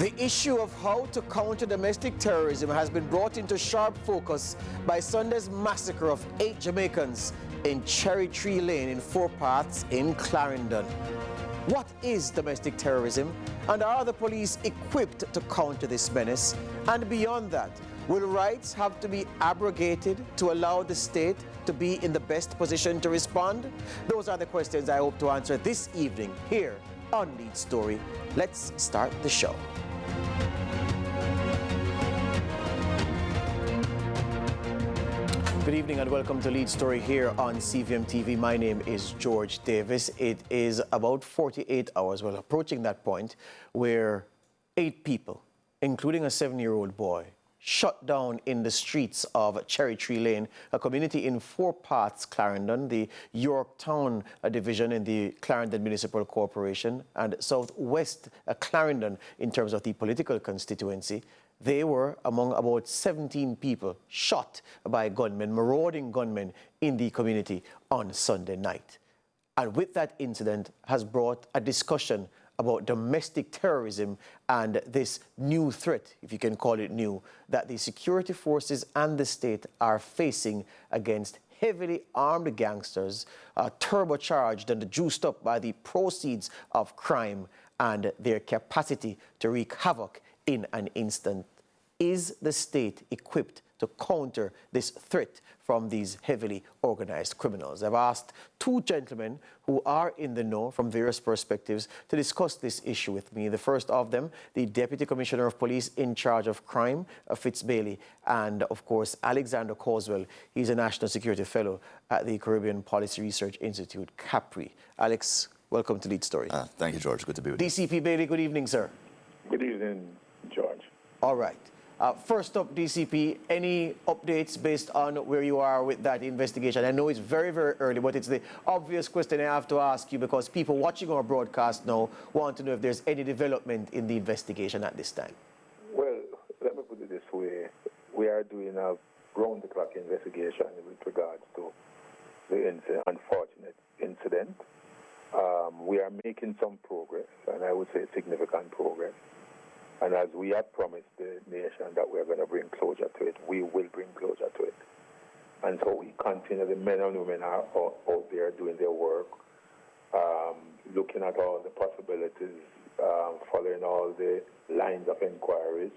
The issue of how to counter domestic terrorism has been brought into sharp focus by Sunday's massacre of 8 Jamaicans in Cherry Tree Lane in Four Paths in Clarendon. What is domestic terrorism, and are the police equipped to counter this menace? And beyond that, will rights have to be abrogated to allow the state to be in the best position to respond? Those are the questions I hope to answer this evening here on Lead Story. Let's start the show. Good evening and welcome to Lead Story here on CVM TV. My name is George Davis. It is about 48 hours, well, approaching that point, where 8 people, including a 7-year-old boy, shut down in the streets of Cherry Tree Lane, a community in Four Paths, Clarendon, the Yorktown division in the Clarendon Municipal Corporation, and southwest Clarendon in terms of the political constituency. They were among about 17 people shot by gunmen, marauding gunmen in the community on Sunday night. And with that incident has brought a discussion about domestic terrorism and this new threat, if you can call it new, that the security forces and the state are facing against heavily armed gangsters, turbocharged and juiced up by the proceeds of crime and their capacity to wreak havoc in an instant. Is the state equipped to counter this threat from these heavily organized criminals? I've asked 2 gentlemen who are in the know from various perspectives to discuss this issue with me. The first of them, the Deputy Commissioner of Police in charge of crime, Fitz Bailey, and of course, Alexander Causwell. He's a National Security Fellow at the Caribbean Policy Research Institute, CAPRI. Alex, welcome to Lead Story. Thank you, George. Good to be with you. DCP Bailey, good evening, sir. Good evening, George. All right. First up, DCP, any updates based on where you are with that investigation? I know it's very, very early, but it's the obvious question I have to ask you because people watching our broadcast now want to know if there's any development in the investigation at this time. Well, let me put it this way. We are doing a round-the-clock investigation with regards to the unfortunate incident. We are making some progress, and I would say significant progress. And as we have promised the nation that we are going to bring closure to it, we will bring closure to it. And so we continue, the men and women are out there doing their work, looking at all the possibilities, following all the lines of inquiries.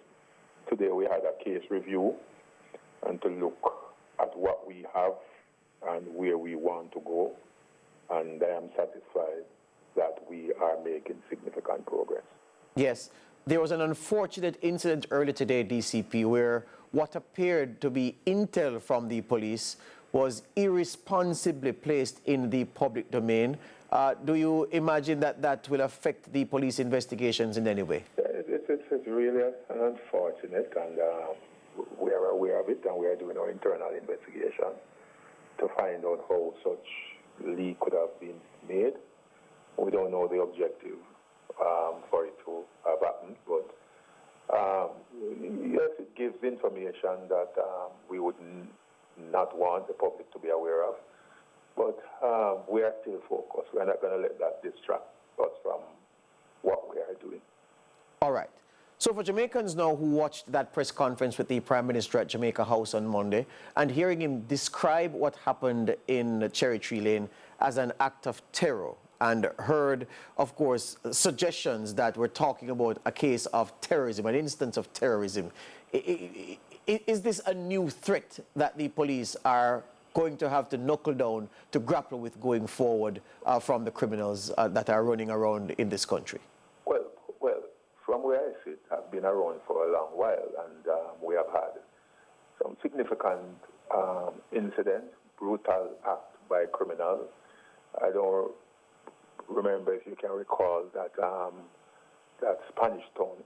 Today we had a case review and to look at what we have and where we want to go. And I am satisfied that we are making significant progress. Yes. There was an unfortunate incident earlier today, DCP, where what appeared to be intel from the police was irresponsibly placed in the public domain. Do you imagine that that will affect the police investigations in any way? It's really unfortunate, and we are aware of it, and we are doing our internal investigation to find out how such leak could have been made. We don't know the objective for it to have happened, but yes, it gives information that we would not want the public to be aware of, but we are still focused. We're not going to let that distract us from what we are doing. All right. So for Jamaicans now who watched that press conference with the Prime Minister at Jamaica House on Monday and hearing him describe what happened in Cherry Tree Lane as an act of terror, and heard, of course, suggestions that we're talking about a case of terrorism, an instance of terrorism. Is this a new threat that the police are going to have to knuckle down to grapple with going forward from the criminals that are running around in this country? Well, from where I sit, I've been around for a long while, and we have had some significant incidents, brutal act by criminals. I don't remember, if you can recall, that that Spanish Town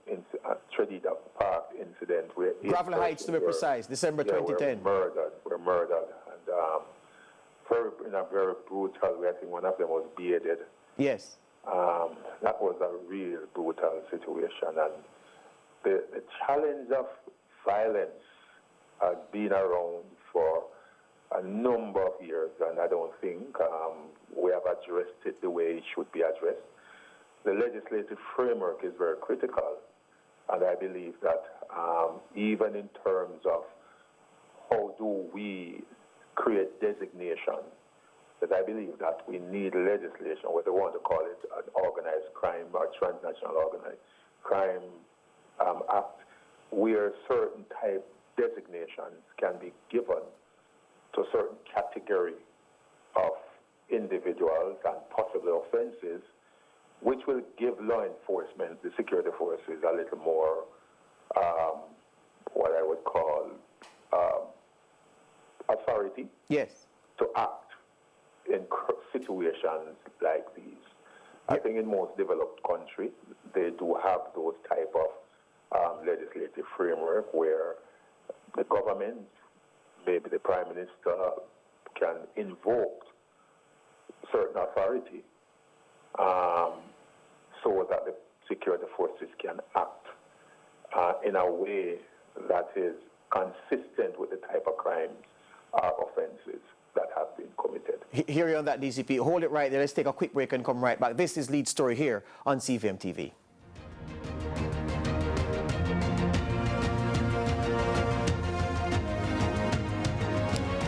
Trinidad Park incident where Gravel Heights, to be precise, December 2010. Were murdered, and in a very brutal way. I think one of them was beheaded. Yes. That was a real brutal situation, and the challenge of violence has been around for a number of years, and I don't think we have addressed it the way it should be addressed. The legislative framework is very critical, believe that even in terms of how do we create designation, that I believe that we need legislation, whether we want to call it an organized crime or transnational organized crime act, where certain type designations can be given to a certain category of individuals and possibly offenses, which will give law enforcement, the security forces, a little more, what I would call, authority. Yes. To act in situations like these. I think in most developed countries, they do have those type of legislative framework where the government, maybe the prime minister, can invoke certain authority so that the security forces can act in a way that is consistent with the type of crimes or offenses that have been committed. Hear you on that, DCP. Hold it right there. Let's take a quick break and come right back. This is Lead Story here on CVM TV.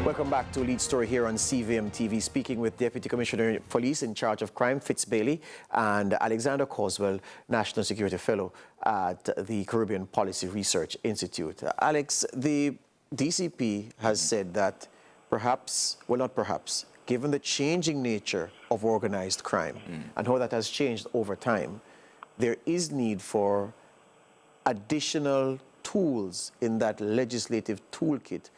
Welcome back to Lead Story here on CVM TV, speaking with Deputy Commissioner of Police in charge of crime, Fitz Bailey, and Alexander Coswell, National Security Fellow at the Caribbean Policy Research Institute. Alex, the DCP has said that perhaps, well, not perhaps, given the changing nature of organized crime and how that has changed over time, there is need for additional tools in that legislative toolkit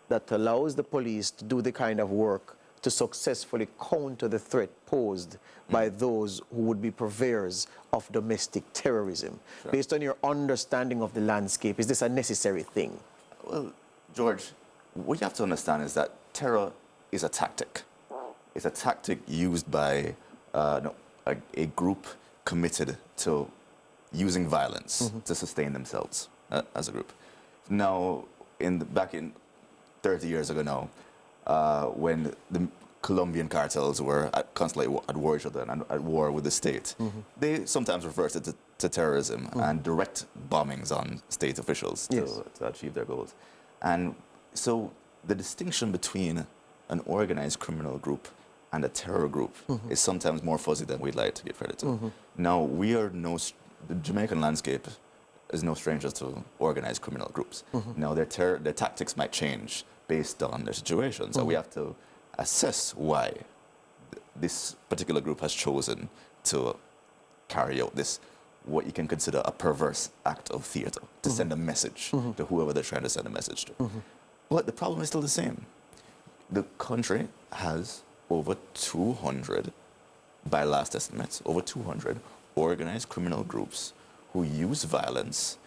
that allows the police to do the kind of work to successfully counter the threat posed by those who would be purveyors of domestic terrorism. Sure. Based on your understanding of the landscape, is this a necessary thing? Well, George, what you have to understand is that terror is a tactic. It's a tactic used by a group committed to using violence to sustain themselves as a group. Now, back in 30 years ago now, when the Colombian cartels were constantly at war with each other and at war with the state, they sometimes reverted to terrorism and direct bombings on state officials to achieve their goals. And so the distinction between an organized criminal group and a terror group is sometimes more fuzzy than we'd like to give credit to. Now, the Jamaican landscape is no stranger to organized criminal groups. Now, their tactics might change based on their situation, so we have to assess why this particular group has chosen to carry out this, what you can consider a perverse act of theater, to send a message to whoever they're trying to send a message to. But the problem is still the same. The country has over 200, by last estimates, over 200 organized criminal groups who use violence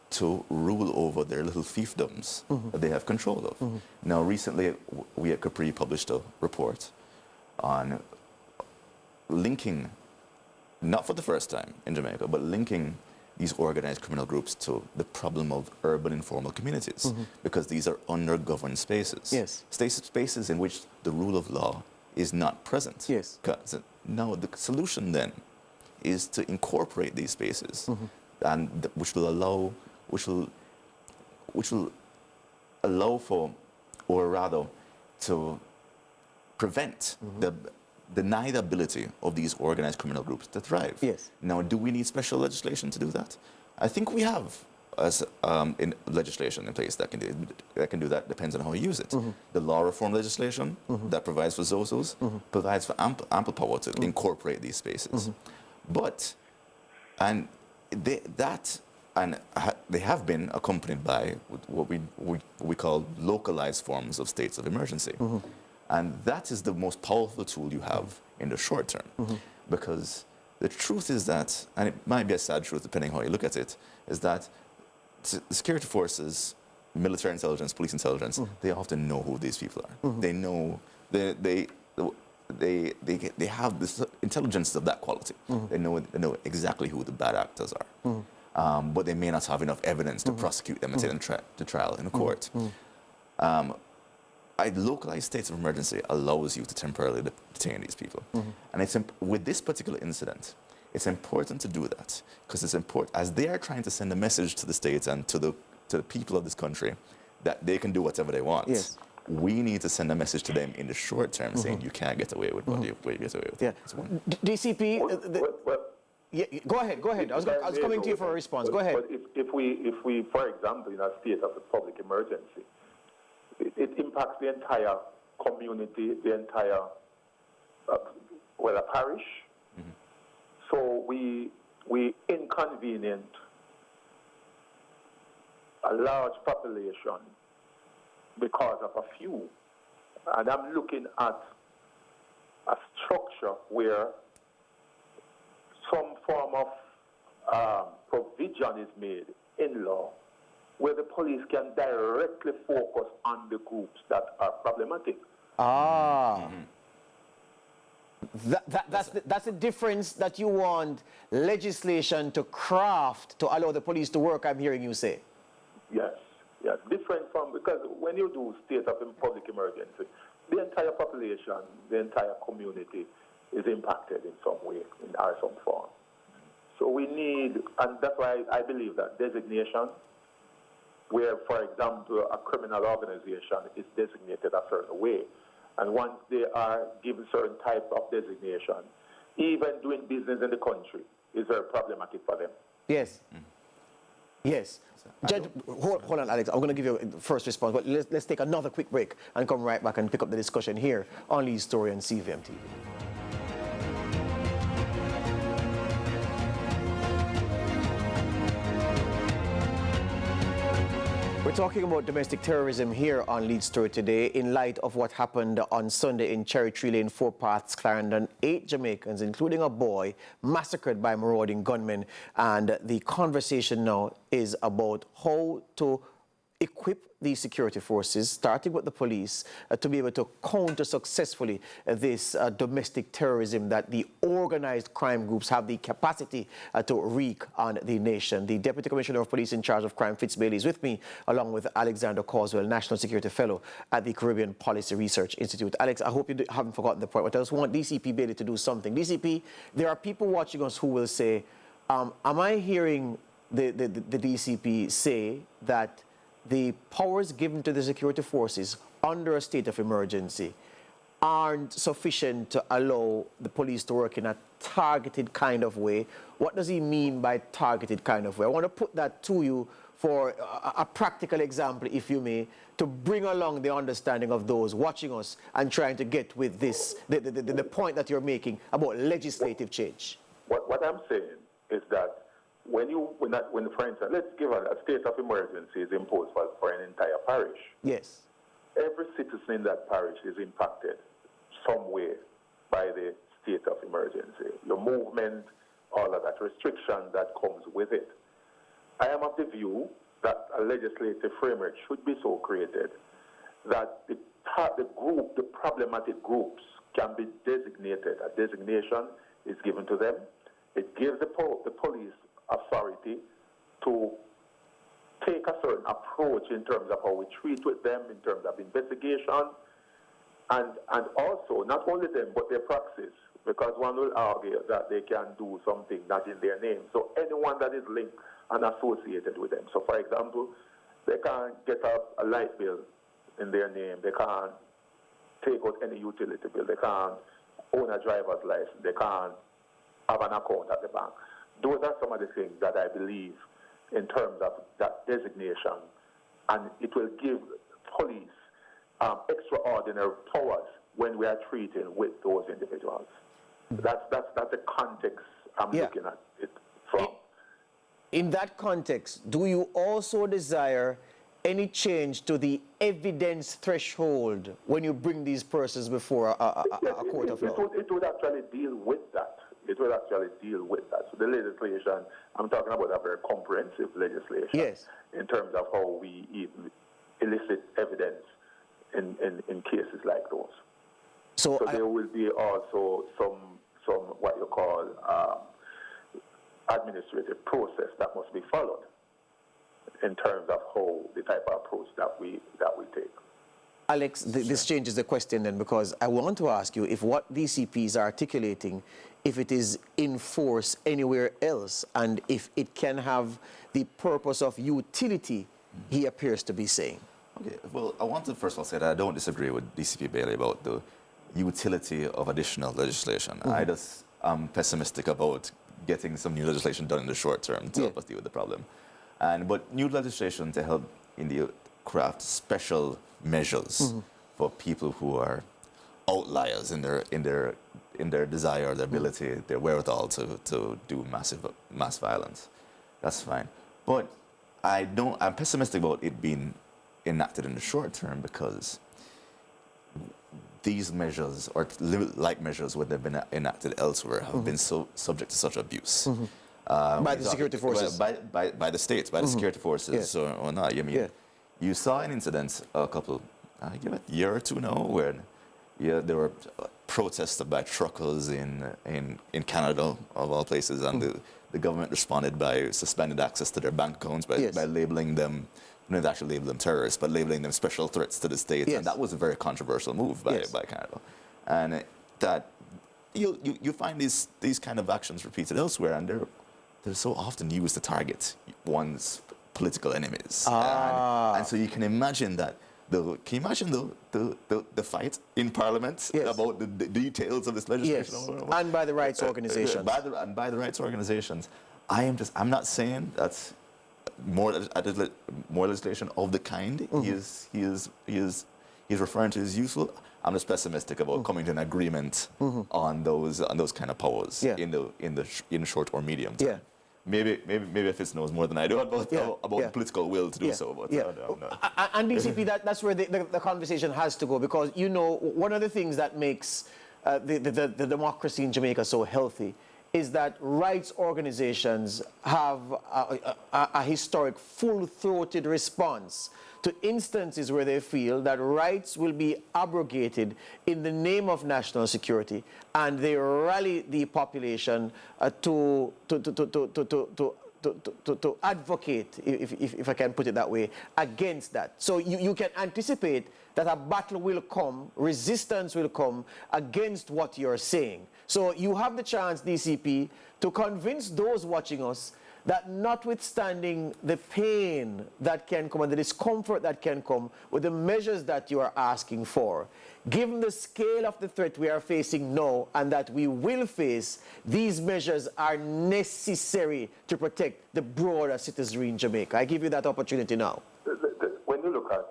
to rule over their little fiefdoms that they have control of. Now, recently, we at Capri published a report on linking, not for the first time in Jamaica, but linking these organized criminal groups to the problem of urban informal communities, because these are under-governed spaces. Yes. Spaces in which the rule of law is not present. Yes. Now, the solution then is to incorporate these spaces, and which will allow for, or rather, to prevent the denied ability of these organized criminal groups to thrive. Yes. Now, do we need special legislation to do that? I think we have in legislation in place that can do that. Depends on how you use it. The law reform legislation that provides for ZOSOs provides for ample power to incorporate these spaces. But they have been accompanied by what we call localized forms of states of emergency. And that is the most powerful tool you have in the short term. Because the truth is that, and it might be a sad truth depending how you look at it, is that the security forces, military intelligence, police intelligence, they often know who these people are. They know, they have this intelligence of that quality. They know exactly who the bad actors are. But they may not have enough evidence to prosecute them and take them to trial in a court. Localized states of emergency allows you to temporarily detain these people. And with this particular incident, It's important to do that because it's important as they are trying to send a message to the states and to the people of this country that they can do whatever they want. Yes. We need to send a message to them in the short term saying you can't get away with what you get away with. Yeah. It's one. DCP, Well, yeah, go ahead. I was coming to you for a response. Go ahead. But if we, for example, in a state of a public emergency, it impacts the entire community, the entire, a parish. So we inconvenient a large population because of a few. And I'm looking at a structure where some form of provision is made in law where the police can directly focus on the groups that are problematic. That's the difference that you want legislation to craft to allow the police to work, I'm hearing you say. Yes. Different from, because when you do state of public emergency, the entire population, the entire community is impacted in some way, or some form. So we need, and that's why I believe that designation, where, for example, a criminal organization is designated a certain way, and once they are given certain type of designation, even doing business in the country is very problematic for them. Yes. Yes. Judge, hold on, Alex. I'm going to give you the first response, but let's take another quick break and come right back and pick up the discussion here on Lee's Story on CVM TV. We're talking about domestic terrorism here on Lead Story today in light of what happened on Sunday in Cherry Tree Lane, Four Paths, Clarendon. 8 Jamaicans, including a boy, massacred by marauding gunmen. And the conversation now is about how to equip these security forces, starting with the police, to be able to counter successfully this domestic terrorism that the organized crime groups have the capacity to wreak on the nation. The Deputy Commissioner of Police in charge of crime, Fitz Bailey, is with me, along with Alexander Causwell, National Security Fellow at the Caribbean Policy Research Institute. Alex, I hope you haven't forgotten the point, but I just want DCP Bailey to do something. DCP, there are people watching us who will say, am I hearing the DCP say that the powers given to the security forces under a state of emergency aren't sufficient to allow the police to work in a targeted kind of way? What does he mean by targeted kind of way? I want to put that to you for a practical example, if you may, to bring along the understanding of those watching us and trying to get with this, the point that you're making about legislative change. What I'm saying is that when, for instance, let's give a state of emergency is imposed for an entire parish. Yes. Every citizen in that parish is impacted some way by the state of emergency. Your movement, all of that restriction that comes with it. I am of the view that a legislative framework should be so created that the problematic groups can be designated. A designation is given to them. It gives the police authority to take a certain approach in terms of how we treat with them, in terms of investigation, and also not only them but their praxis, because one will argue that they can do something not in their name. So anyone that is linked and associated with them. So for example, they can't get a light bill in their name, they can't take out any utility bill, they can't own a driver's license, they can't have an account at the bank. Those are some of the things that I believe in terms of that designation, and it will give police extraordinary powers when we are treating with those individuals. That's the context I'm looking at it from. In that context, do you also desire any change to the evidence threshold when you bring these persons before a court of law? It would actually deal with that. It will actually deal with that. So the legislation, I'm talking about a very comprehensive legislation. Yes. In terms of how we elicit evidence in cases like those. So there will be also some what you call administrative process that must be followed in terms of how the type of approach that we take. Alex, this changes the question then, because I want to ask you if what DCP is articulating, if it is in force anywhere else, and if it can have the purpose of utility he appears to be saying. Okay, well, I want to first of all say that I don't disagree with DCP Bailey about the utility of additional legislation. I'm pessimistic about getting some new legislation done in the short term to help us deal with the problem. But new legislation to help India craft special measures for people who are outliers in their desire, their ability, their wherewithal to do mass violence. That's fine. But I'm pessimistic about it being enacted in the short term, because these measures, or like measures when they've been enacted elsewhere, have been so subject to such abuse. By the security forces? By the states, by the security forces or not. I mean, you saw an incident a year or two now, where there were protests by truckers in Canada, of all places, and the government responded by suspending access to their bank accounts by labeling them, not actually label them terrorists, but labeling them special threats to the state. And that was a very controversial move by Canada. And that you find these kind of actions repeated elsewhere, and they're so often used to target one's political enemies. And so you can imagine that. Can you imagine the fight in Parliament about the details of this legislation? Yes. And by the rights organizations. By the rights organizations. I'm not saying that's more legislation of the kind he is referring to is useful. I'm just pessimistic about coming to an agreement on those kind of powers in the short or medium term. Maybe if it knows more than I do about the political will to do so. But and DCP, that's where the conversation has to go, because one of the things that makes the democracy in Jamaica so healthy is that rights organizations have a historic full-throated response to instances where they feel that rights will be abrogated in the name of national security, and they rally the population to advocate, if I can put it that way, against that. So you can anticipate that a battle will come, resistance will come against what you're saying. So you have the chance, DCP, to convince those watching us that notwithstanding the pain that can come and the discomfort that can come with the measures that you are asking for, given the scale of the threat we are facing now and that we will face, these measures are necessary to protect the broader citizenry in Jamaica. I give you that opportunity now. When you look at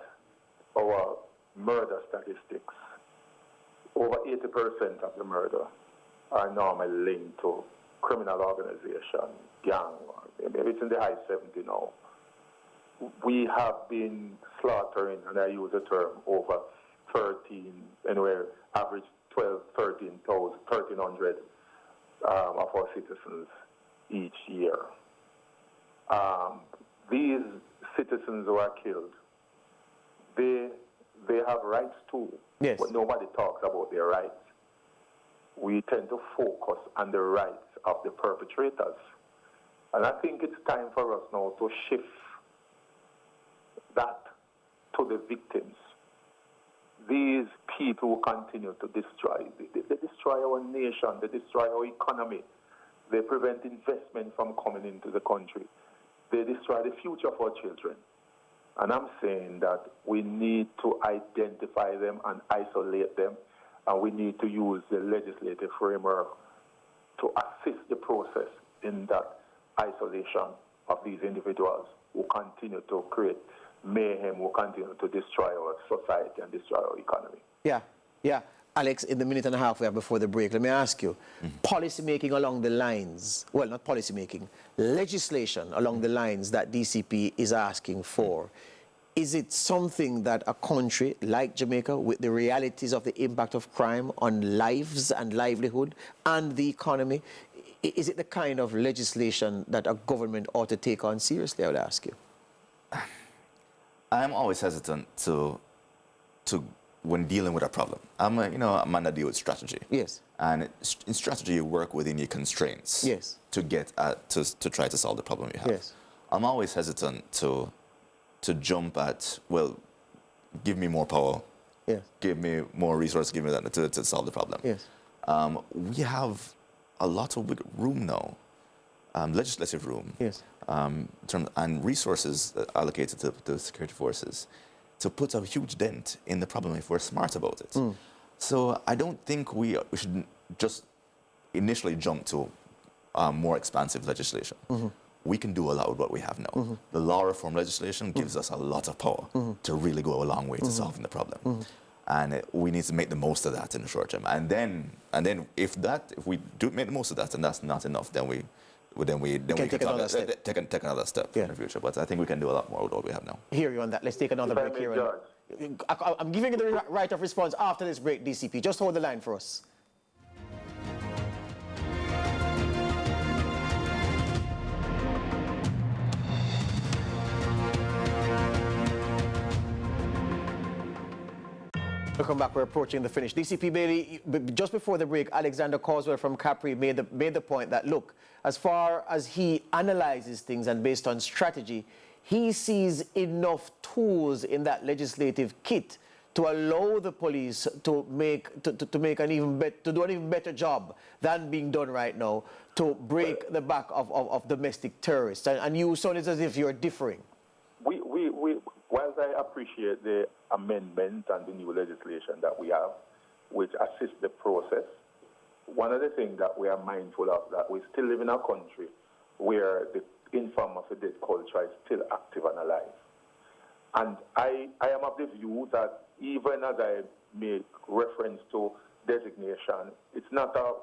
our murder statistics, over 80% of the murder are normally linked to criminal organization, gang. Maybe it's in the high 70 now. We have been slaughtering, and I use the term, over 13, anywhere, average 1,300 of our citizens each year. These citizens who are killed, they have rights too, but nobody talks about their rights. We tend to focus on the rights of the perpetrators. And I think it's time for us now to shift that to the victims. These people who continue to destroy. They destroy our nation. They destroy our economy. They prevent investment from coming into the country. They destroy the future of our children. And I'm saying that we need to identify them and isolate them, and we need to use the legislative framework to assist the process in that isolation of these individuals who continue to create mayhem, who continue to destroy our society and destroy our economy. Yeah. Alex, in the minute and a half we have before the break, let me ask you, policy making along the lines, well, not policy making, legislation along the lines that DCP is asking for, is it something that a country like Jamaica, with the realities of the impact of crime on lives and livelihood and the economy, is it the kind of legislation that a government ought to take on seriously, I would ask you? I'm always hesitant to when dealing with a problem. I'm a man that deals with strategy. Yes. And in strategy, you work within your constraints. Yes. To get at, to try to solve the problem you have. Yes. I'm always hesitant to jump at, well, give me more power, Yes. Give me more resources, give me that to solve the problem. Yes. We have a lot of room now, legislative room, Yes. And resources allocated to the security forces to put a huge dent in the problem if we're smart about it. So I don't think we should just initially jump to more expansive legislation. We can do a lot with what we have now. The law reform legislation gives us a lot of power to really go a long way to solving the problem. And we need to make the most of that in the short term. And then if we do make the most of that and that's not enough, then we can take another step. Take another step in the future. But I think we can do a lot more with what we have now. Hear you on that. Let's take another break here. I'm giving you the right of response after this break, DCP. Just hold the line for us. Welcome back. We're approaching the finish. DCP Bailey, just before the break, Alexander Causwell from Capri made the point that, look, as far as he analyzes things and based on strategy, he sees enough tools in that legislative kit to allow the police to do an even better job than being done right now to break the back of domestic terrorists. And you sound as if you're differing. Whilst I appreciate the amendments and the new legislation that we have, which assist the process, one of the things that we are mindful of that we still live in a country where the infamous death culture is still active and alive. And I am of the view that even as I make reference to designation, it's not a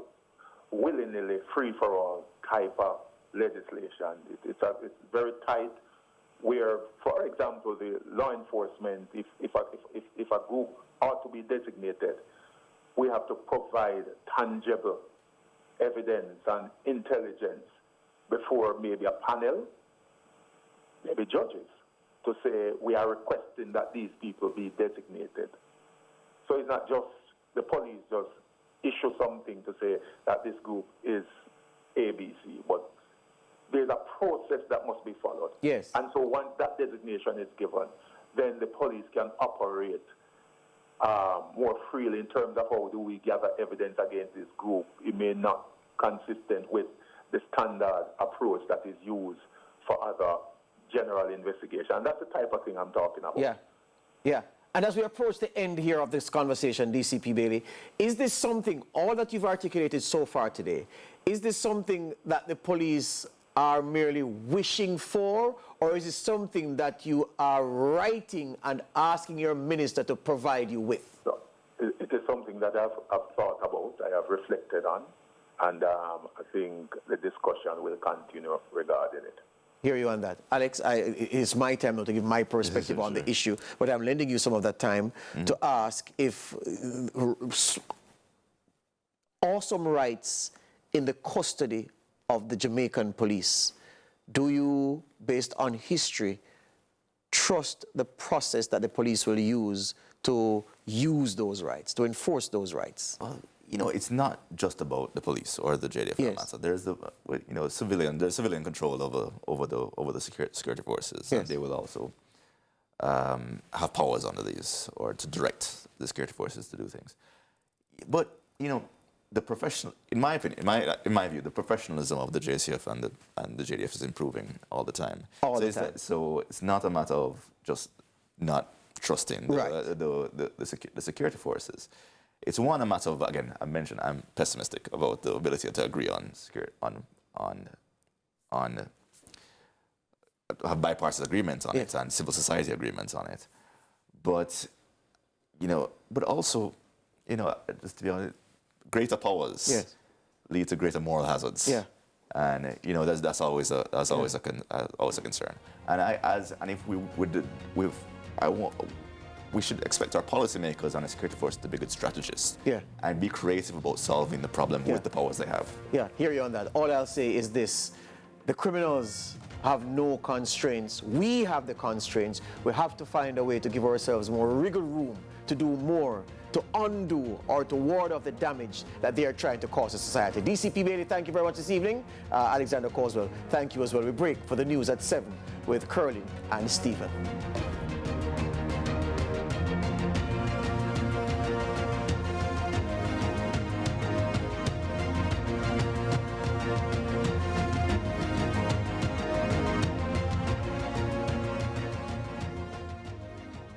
willy-nilly free-for-all type of legislation. It's very tight, where, for example, the law enforcement, if a group ought to be designated, we have to provide tangible evidence and intelligence before maybe a panel, maybe judges, to say we are requesting that these people be designated. So it's not just the police just issue something to say that this group is ABC, but there's a process that must be followed. Yes. And so once that designation is given, then the police can operate more freely in terms of how do we gather evidence against this group. It may not consistent with the standard approach that is used for other general investigation. And that's the type of thing I'm talking about. Yeah, yeah. And as we approach the end here of this conversation, DCP Bailey, is this something, all that you've articulated so far today, is this something that the police are merely wishing for, or is it something that you are writing and asking your minister to provide you with? So, it is something that I've thought about, I have reflected on, and I think the discussion will continue regarding it. Hear you on that. Alex, it's my time now to give my perspective on the issue, but I'm lending you some of that time to ask if awesome rights in the custody of the Jamaican police, do you, based on history, trust the process that the police will use to use those rights, to enforce those rights? Well, you know, it's not just about the police or the JDF. Yes. There's there's civilian control over the security forces, Yes. and they will also have powers under these or to direct the security forces to do things. But you know, the professional, in my opinion, in my view, the professionalism of the JCF and the JDF is improving all the time. So it's not a matter of just not trusting the security forces. It's a matter of, again, I mentioned I'm pessimistic about the ability to agree on have bipartisan agreements on it and civil society agreements on it. But also, just to be honest, greater powers lead to greater moral hazards. Yeah. And that's always a concern. And we should expect our policymakers and the security forces to be good strategists and be creative about solving the problem with the powers they have. Yeah, hear you on that. All I'll say is this: the criminals have no constraints. We have the constraints. We have to find a way to give ourselves more wiggle room to do more, to undo or to ward off the damage that they are trying to cause to society. DCP Bailey, thank you very much this evening. Alexander Causwell, thank you as well. We break for the news at 7 with Curlin and Stephen.